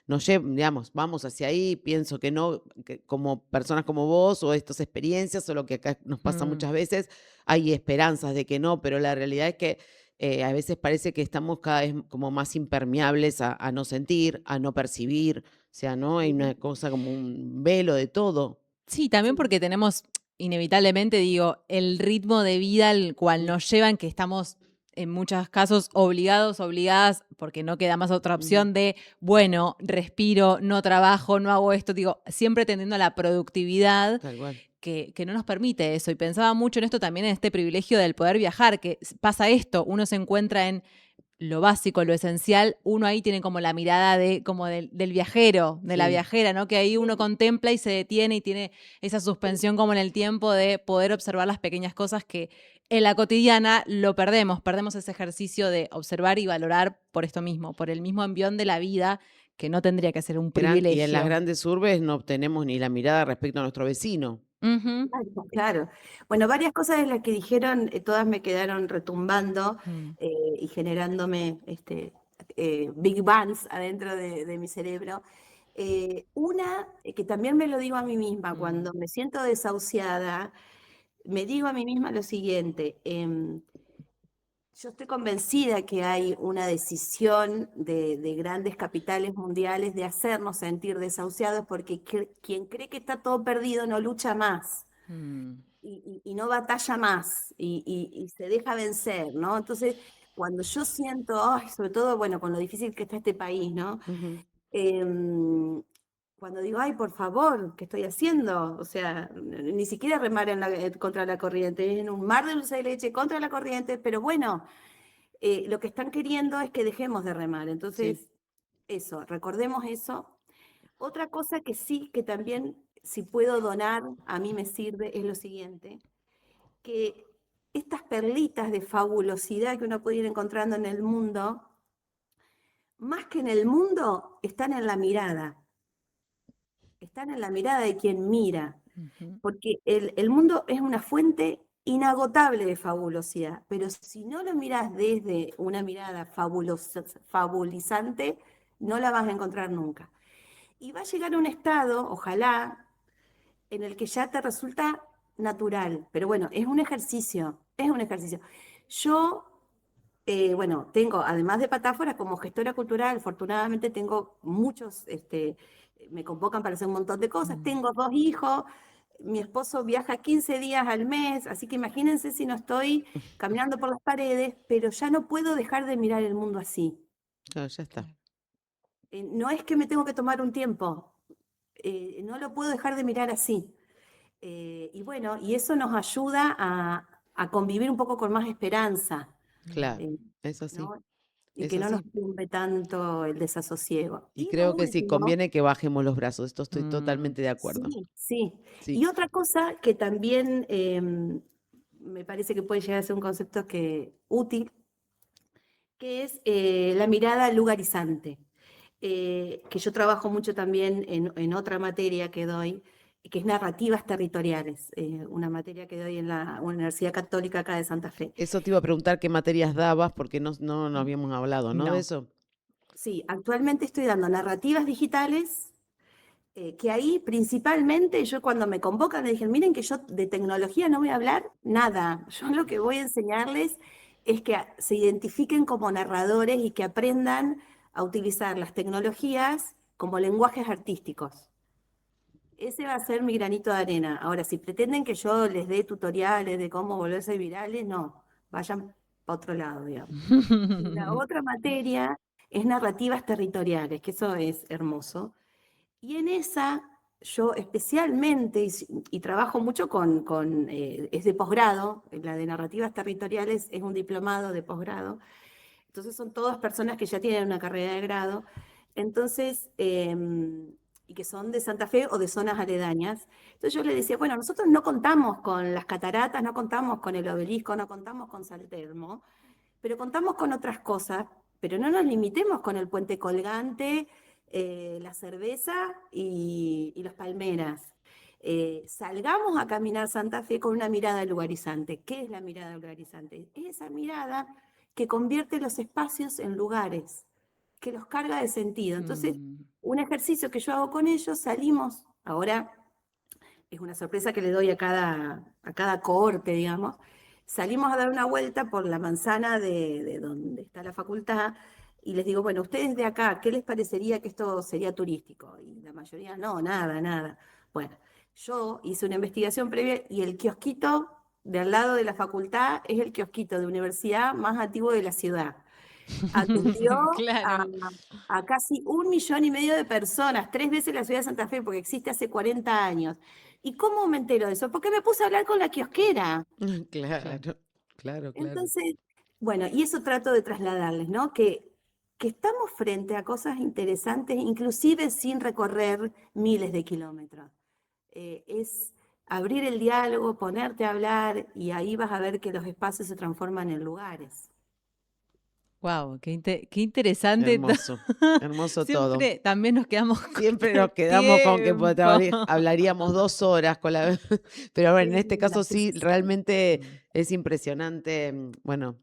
S2: nos digamos, vamos hacia ahí, pienso que no, que como personas como vos o estas experiencias o lo que acá nos pasa
S1: Mm.
S2: muchas veces, hay esperanzas de que no, pero la realidad es que a veces parece que estamos cada vez como más impermeables a no sentir, a no percibir, o sea, ¿no? Hay una cosa como un velo de todo.
S1: Sí, también
S4: Sí.
S1: porque tenemos inevitablemente, digo, el ritmo de vida al cual nos llevan, que estamos en muchos casos obligados, obligadas, porque no queda más otra opción de, bueno, respiro, no trabajo, no hago esto, digo, siempre tendiendo a la productividad
S2: Tal cual.
S1: que no nos permite eso. Y pensaba mucho en esto también, en este privilegio del poder viajar, que pasa esto, uno se encuentra en lo básico, lo esencial, uno ahí tiene como la mirada como del viajero, de la
S2: Sí.
S1: viajera, ¿no? Que ahí uno contempla y se detiene y tiene esa suspensión como en el tiempo de poder observar las pequeñas cosas que en la cotidiana lo perdemos ese ejercicio de observar y valorar por esto mismo, por el mismo envión de la vida, que no tendría que ser un
S2: Y en las
S1: privilegio.
S2: grandes urbes no obtenemos ni la mirada respecto a nuestro vecino.
S1: Ujú.
S4: Claro, claro. Bueno, varias cosas de las que dijeron, todas me quedaron retumbando
S1: Mm.
S4: y generándome big bangs adentro de mi cerebro. Una, que también me lo digo a mí misma, cuando me siento desahuciada, me digo a mí misma lo siguiente, yo estoy convencida que hay una decisión de grandes capitales mundiales de hacernos sentir desahuciados porque quien cree que está todo perdido no lucha más
S1: Mm.
S4: y no batalla más y se deja vencer, ¿no? Entonces, cuando yo siento, ay, sobre todo, bueno, con lo difícil que está este país, ¿no?
S2: Ujú.
S4: Em, Cuando digo, ay, por favor, ¿qué estoy haciendo? O sea, ni siquiera remar contra la corriente, en un mar de dulce de leche contra la corriente, pero bueno, lo que están queriendo es que dejemos de remar. Entonces,
S2: Sí.
S4: eso, recordemos eso. Otra cosa que sí, que también, si puedo donar, a mí me sirve, es lo siguiente, que estas perlitas de fabulosidad que uno puede ir encontrando en el mundo, más que en el mundo, están en la mirada de quien mira.
S1: Ujú.
S4: porque el mundo es una fuente inagotable de fabulosidad, pero si no lo miras desde una mirada fabulizante, no la vas a encontrar nunca. Y va a llegar a un estado, ojalá, en el que ya te resulta natural, pero bueno, es un ejercicio, es un ejercicio. Yo, bueno, tengo, además de Patáforas, como gestora cultural, afortunadamente tengo muchos, me convocan para hacer un montón de cosas,
S1: Mm.
S4: tengo 2 hijos, mi esposo viaja 15 días al mes, así que imagínense si no estoy caminando por las paredes, pero ya no puedo dejar de mirar el mundo así.
S2: Claro, ya está.
S1: Claro.
S4: No es que me tengo que tomar un tiempo, no lo puedo dejar de mirar así. Y bueno, y eso nos ayuda a convivir un poco con más esperanza,
S2: Claro,
S1: Mm.
S4: eh,
S2: eso sí,
S4: ¿no? Y que
S2: eso
S4: no nos
S2: sí.
S4: tumbe tanto el desasosiego.
S2: Y
S4: Y lo
S2: creo que sí,
S4: último,
S2: conviene que bajemos los brazos. Esto estoy
S1: Mm.
S2: totalmente de acuerdo.
S4: sí, sí.
S2: Sí.
S4: Y otra cosa que también me parece que puede llegar a ser un concepto útil, que es la mirada lugarizante, que yo trabajo mucho también en otra materia que doy, que es narrativas territoriales, una materia que doy en la Universidad Católica acá de Santa Fe.
S2: Eso te iba a preguntar qué materias dabas, porque no habíamos hablado, ¿no? De
S1: No.
S2: eso.
S4: Sí, actualmente estoy dando narrativas digitales, que ahí principalmente yo cuando me convocan me dije, miren que yo de tecnología no voy a hablar nada, yo lo que voy a enseñarles es que se identifiquen como narradores y que aprendan a utilizar las tecnologías como lenguajes artísticos. Ese va a ser mi granito de arena. Ahora, si pretenden que yo les dé tutoriales de cómo volverse virales, no, vayan para otro lado, digamos. Y la otra materia es narrativas territoriales, que eso es hermoso. Y en esa, yo especialmente, y trabajo mucho es de posgrado, la de narrativas territoriales es un diplomado de posgrado, entonces son todas personas que ya tienen una carrera de grado, entonces, y que son de Santa Fe o de zonas aledañas. Entonces yo le decía, bueno, nosotros no contamos con las cataratas, no contamos con el obelisco, no contamos con San Telmo, pero contamos con otras cosas, pero no nos limitemos con el puente colgante, la cerveza y las palmeras. Salgamos a caminar Santa Fe con una mirada lugarizante. ¿Qué es la mirada lugarizante? Es esa mirada que convierte los espacios en lugares, que los carga de sentido. Entonces,
S1: Mm.
S4: un ejercicio que yo hago con ellos, salimos, ahora es una sorpresa que le doy a cada cohorte, digamos. Salimos a dar una vuelta por la manzana de donde está la facultad y les digo, bueno, ustedes de acá, ¿qué les parecería que esto sería turístico? Y la mayoría, no, nada, nada. Bueno, yo hice una investigación previa y el kiosquito de al lado de la facultad es el kiosquito de universidad más antiguo de la ciudad. Atendió a,
S1: Claro.
S4: a casi 1,5 millones de personas, 3 veces la ciudad de Santa Fe, porque existe hace 40 años. ¿Y cómo me entero de eso? Porque me puse a hablar con la kiosquera.
S1: Claro.
S2: Claro, claro, claro.
S4: Entonces, bueno, y eso trato de trasladarles, ¿no? Que estamos frente a cosas interesantes, inclusive sin recorrer miles de kilómetros. Es abrir el diálogo, ponerte a hablar, y ahí vas a ver que los espacios se transforman en lugares.
S1: Wow, qué interesante.
S2: Hermoso, hermoso todo.
S1: Siempre también nos quedamos con
S2: Siempre
S1: el
S2: nos quedamos con que
S1: tiempo.
S2: hablaríamos 2 horas con la... Pero bueno, en este
S4: La
S2: caso sí,
S4: precisión.
S2: realmente es impresionante, bueno,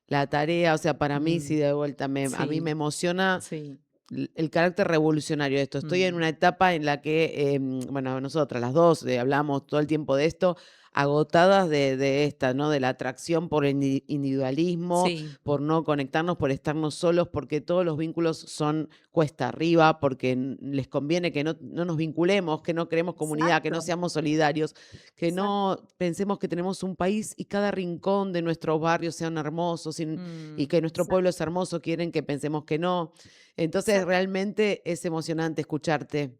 S2: la tarea, o sea, para mí sí
S1: Mm.
S2: de vuelta, a mí me
S1: Sí,
S2: emociona
S1: sí.
S2: el carácter revolucionario de esto. Estoy en
S1: Mm.
S2: una etapa en la que, bueno, nosotras las dos hablamos todo el tiempo de esto, agotadas de esta, ¿no? De la atracción por el individualismo,
S1: Sí,
S2: por no conectarnos, por estarnos solos, porque todos los vínculos son cuesta arriba, porque les conviene que no nos vinculemos, que no creemos comunidad, que no
S4: Exacto,
S2: seamos solidarios, que
S4: exacto.
S2: no pensemos que tenemos un país y cada rincón de nuestros barrios sean hermosos y
S1: mm,
S2: que nuestro
S4: Exacto,
S2: pueblo es hermoso, quieren que pensemos que no. Entonces,
S4: exacto.
S2: realmente es emocionante escucharte.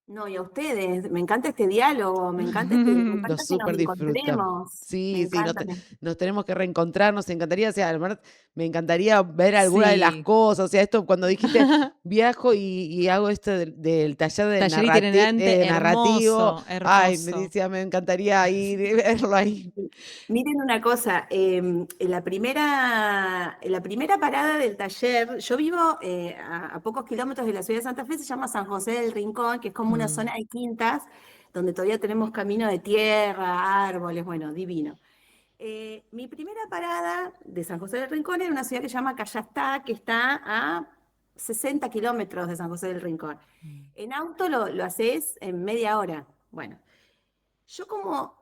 S4: No, y a ustedes, me encanta este diálogo, me
S2: Lo
S4: encanta que nos
S2: súper disfrutamos.
S4: encontremos, me
S2: Sí, sí,
S4: encanta.
S2: nos tenemos que reencontrar, nos encantaría, o sea, además, me encantaría ver alguna de las
S1: sí.
S2: cosas, o sea, esto cuando dijiste viajo y hago esto del taller de
S1: Taller itinerante,
S2: narrativo,
S1: hermoso,
S2: ay, me
S1: hermoso.
S2: decía, me encantaría ir y verlo ahí.
S4: Miren una cosa, en la primera parada del taller, yo vivo a pocos kilómetros de la ciudad de Santa Fe, se llama San José del Rincón, que es como una
S1: Mm.
S4: zona de quintas, donde todavía tenemos camino de tierra, árboles, bueno, divino. Mi primera parada de San José del Rincón era una ciudad que se llama Cayastá, que está a 60 kilómetros de San José del Rincón. En auto lo haces en media hora. Bueno, yo como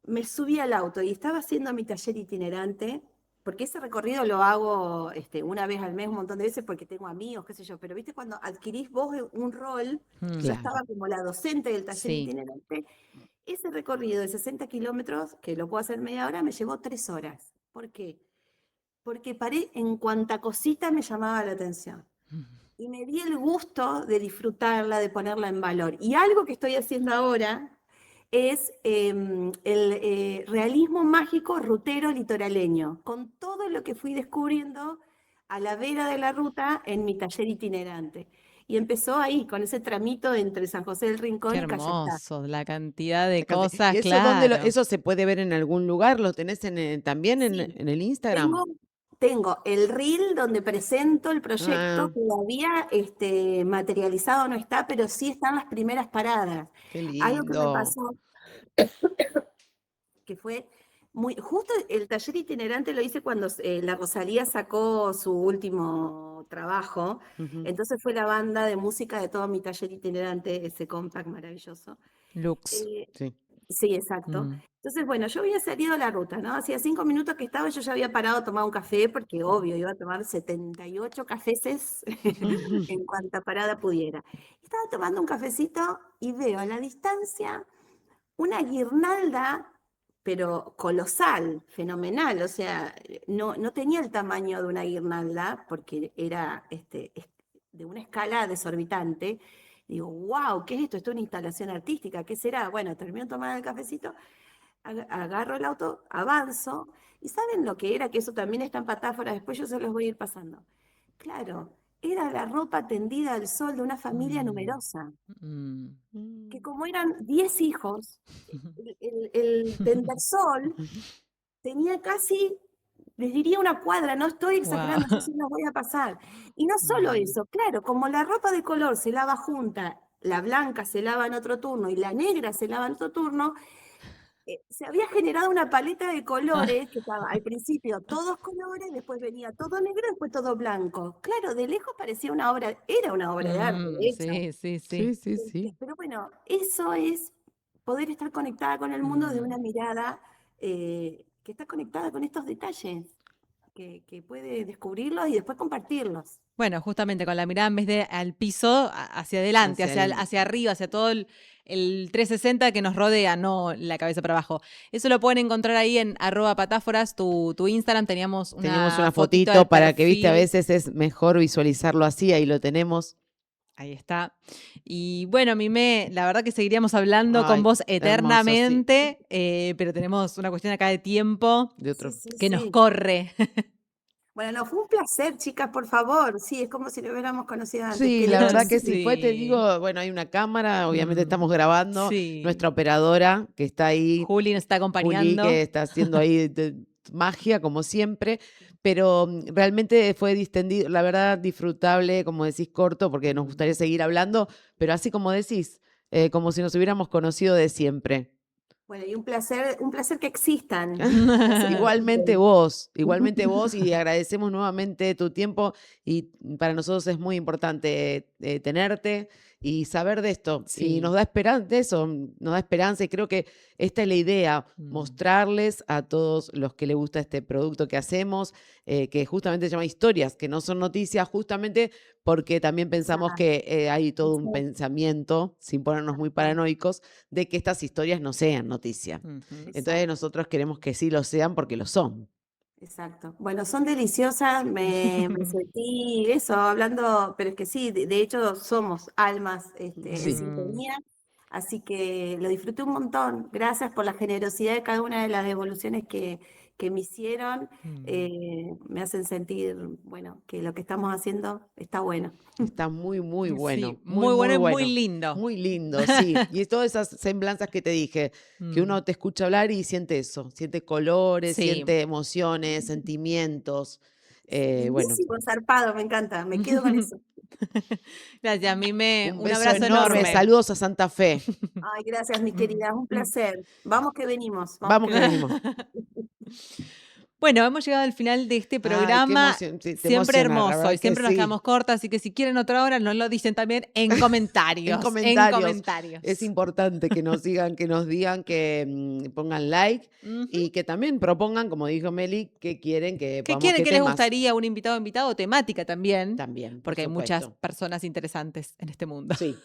S4: me subí al auto y estaba haciendo mi taller itinerante, porque ese recorrido lo hago una vez al mes, un montón de veces, porque tengo amigos, qué sé yo, pero viste cuando adquirís vos un rol, yo
S2: Claro.
S4: estaba como la docente del taller
S1: Sí.
S4: itinerante, ese recorrido de 60 kilómetros, que lo puedo hacer media hora, me llevó 3 horas. ¿Por qué? Porque paré en cuanta cosita me llamaba la atención. Y me di el gusto de disfrutarla, de ponerla en valor. Y algo que estoy haciendo ahora es el realismo mágico rutero litoraleño, con todo lo que fui descubriendo a la vera de la ruta en mi taller itinerante. Y empezó ahí, con ese tramito entre San José del Rincón
S1: Qué
S4: y Cayastá.
S1: hermoso, la cantidad de
S2: ¿Y
S1: cosas,
S2: eso dónde
S1: claro.
S2: eso se puede ver en algún lugar? ¿Lo tenés también
S4: Sí,
S2: en el Instagram?
S4: tengo el reel donde presento el
S2: Ah,
S4: proyecto, que todavía materializado no está, pero sí están las primeras paradas.
S2: qué
S4: Algo que me
S2: lindo.
S4: pasó, que fue justo el taller itinerante lo hice cuando la Rosalía sacó su último trabajo,
S2: Ujú.
S4: entonces fue la banda de música de todo mi taller itinerante, ese compact maravilloso.
S1: Lux.
S4: Eh,
S2: Sí.
S4: Sí, exacto.
S1: Mm.
S4: Entonces, bueno, yo había salido a la ruta, ¿no? Hacía 5 minutos que estaba, yo ya había parado a tomar un café, porque obvio, iba a tomar 78 cafeses
S2: Ujú.
S4: en cuanta parada pudiera. Estaba tomando un cafecito y veo a la distancia una guirnalda, pero colosal, fenomenal. O sea, no tenía el tamaño de una guirnalda, porque era de una escala desorbitante. Digo, wow, ¿qué es esto? Esto es una instalación artística, ¿qué será? Bueno, termino de tomar el cafecito, agarro el auto, avanzo, y ¿saben lo que era? Que eso también está en Patáfora, después yo se los voy a ir pasando. Claro, era la ropa tendida al sol de una familia
S1: Mm.
S4: numerosa,
S1: Mm.
S4: que como eran 10 hijos, el tendasol tenía casi, les diría una cuadra, no estoy exagerando, yo
S1: Wow.
S4: sí los voy a pasar. Y no solo eso, claro, como la ropa de color se lava junta, la blanca se lava en otro turno y la negra se lava en otro turno, se había generado una paleta de colores que estaba al principio todos colores, después venía todo negro, después todo blanco. Claro, de lejos parecía una obra, era una obra de arte, de hecho.
S1: Sí, sí, sí.
S2: Sí, sí, sí.
S4: Pero bueno, eso es poder estar conectada con el mundo de una
S1: Mm.
S4: mirada que está conectada con estos detalles, que puede descubrirlos y después compartirlos.
S1: Bueno, justamente con la mirada en vez de al piso, hacia adelante,
S2: Hacia
S1: hacia arriba, hacia todo el 360 que nos rodea, no la cabeza para abajo. Eso lo pueden encontrar ahí en @patáforas, tu Instagram. Teníamos
S2: Teníamos una
S1: fotito
S2: fotito
S1: de
S2: para que, viste, a
S1: perfil.
S2: veces es mejor visualizarlo así, ahí lo tenemos.
S1: Ahí está. Y bueno, Mimé, la verdad que seguiríamos hablando con
S2: Ay,
S1: vos
S2: hermoso, sí.
S1: eternamente, pero tenemos una cuestión acá de tiempo
S2: De
S4: Sí,
S2: otro.
S4: sí,
S1: que nos
S4: sí.
S1: corre.
S4: Bueno, no, fue un placer, chicas, por favor. Sí, es como si lo hubiéramos conocido antes.
S2: Sí,
S4: Qué
S2: la
S4: lindo.
S2: verdad que sí. Te
S1: Sí.
S2: digo, bueno, hay una cámara, obviamente estamos grabando.
S1: Sí.
S2: Nuestra operadora que está ahí,
S1: Juli nos está
S2: Juli,
S1: acompañando.
S2: que está haciendo ahí magia, como siempre, pero realmente fue distendido, la verdad, disfrutable, como decís, corto, porque nos gustaría seguir hablando, pero así como decís, como si nos hubiéramos conocido de siempre.
S4: Bueno, y un placer que existan. Así que
S2: Igualmente
S4: disfruten.
S2: vos, y agradecemos nuevamente tu tiempo, y para nosotros es muy importante tenerte y saber de esto. Y
S1: Sí.
S2: nos da esperanza, eso, nos da esperanza, y creo que esta es la idea, mostrarles a todos los que les gusta este producto que hacemos, que justamente se llama Historias, que no son noticias, justamente porque también pensamos que hay todo un pensamiento, sin ponernos muy paranoicos, de que estas historias no sean noticia. Entonces nosotros queremos que sí lo sean porque lo son.
S4: Exacto. Bueno, son deliciosas, me sentí eso, hablando, pero es que sí, de hecho somos almas en
S2: Sí.
S4: sintonía, así que lo disfruté un montón. Gracias por la generosidad de cada una de las devoluciones que me hicieron. Me hacen sentir, bueno, que lo que estamos haciendo está bueno.
S2: Está muy, muy bueno.
S1: Sí, muy bueno y muy
S2: bueno.
S1: lindo.
S2: Muy lindo, sí. Y todas esas semblanzas que te dije, que uno te escucha hablar y siente eso, siente colores,
S1: Sí.
S2: siente emociones, sentimientos. Bueno,
S4: Lindísimo, zarpado, me encanta, me quedo con eso.
S1: Gracias, Mime.
S2: Un
S1: Un
S2: beso
S1: abrazo
S2: enorme.
S1: enorme.
S2: Saludos a Santa Fe.
S4: Ay, gracias, mi querida, un placer. Vamos que venimos.
S2: Vamos que venimos.
S1: Bueno, hemos llegado al final de este
S2: Ay, qué
S1: programa.
S2: emoción. Sí, te
S1: Siempre
S2: emociona, la
S1: hermoso.
S2: verdad
S1: Y siempre
S2: que
S1: nos
S2: sí.
S1: quedamos cortas, así que si quieren otra hora, nos lo dicen también en comentarios.
S2: En comentarios.
S1: comentarios.
S2: Es importante que nos sigan, que nos digan, que pongan like
S1: Ujú.
S2: y que también propongan, como dijo Meli, que quieren que
S1: ¿Qué
S2: podamos,
S1: quieren?
S2: qué
S1: ¿Qué les
S2: temas.
S1: gustaría? ¿Un invitado o invitado? Temática también.
S2: También, por
S1: Porque hay muchas
S2: supuesto.
S1: personas interesantes en este mundo.
S2: Sí,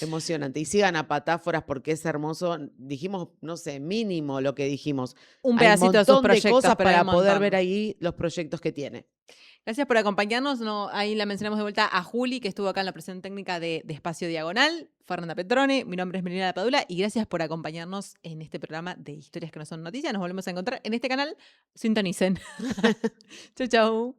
S2: emocionante. Y sigan a Patáforas porque es hermoso. Dijimos, no sé, mínimo lo que dijimos.
S1: Un
S2: Hay un
S1: pedacito de sus
S2: montón de
S1: proyectos,
S2: cosas
S1: pero hay
S2: para
S1: un
S2: poder
S1: montón.
S2: ver ahí los proyectos que tiene.
S1: Gracias por acompañarnos. No, ahí la mencionamos de vuelta a Juli, que estuvo acá en la presión técnica de Espacio Diagonal, Fernanda Petrone, mi nombre es Melina Padula y gracias por acompañarnos en este programa de Historias que no son noticias. Nos volvemos a encontrar en este canal. Sintonicen. Chau, chau.